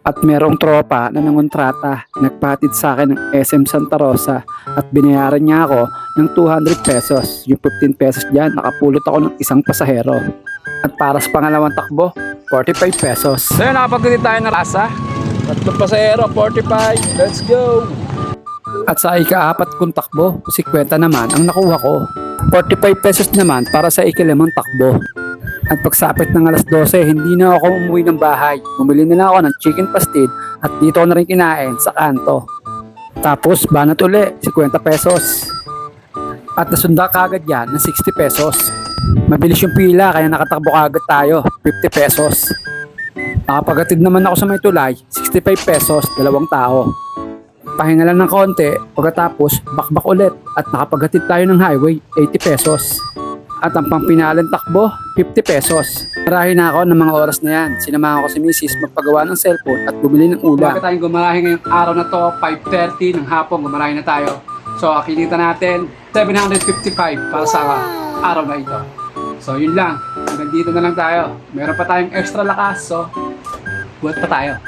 At merong tropa na nangontrata, nagpatid sa akin ng SM Santa Rosa at binayaran niya ako ng 200 pesos. Yung 15 pesos dyan, nakapulot ako ng isang pasahero. At para sa pangalawang takbo, 45 pesos. So yun, nakapagdili tayo ng rasa. Tatlong pasahero, 45. Let's go! At sa ika-apat kong takbo, 50 naman ang nakuha ko. 45 pesos naman para sa ika-limang takbo. At pagsapit ng alas 12, hindi na ako umuwi ng bahay. Bumili na lang ako ng chicken pastil at dito ko na rin kinain sa kanto. Tapos banat uli, 50 pesos. At nasunda kagad yan ng 60 pesos. Mabilis yung pila kaya nakatakbo kagad tayo, 50 pesos. Nakapagatid naman ako sa may tulay, 65 pesos, dalawang tao. Pahinga lang ng konti, pagkatapos bakbak ulit at nakapagatid tayo ng highway, 80 pesos. At ang pampinalang takbo, 50 pesos. Marahin na ako ng mga oras na yan. Sinamahan ko si Mrs. magpagawa ng cellphone at bumili ng ulam. Bakit tayong gumarahin ngayong araw na to, 5:30 ng hapon, gumarahin na tayo. So, kinita natin 755 para sa araw na ito. So, yun lang. Hanggang dito na lang tayo. Meron pa tayong extra lakas, so buhat pa tayo.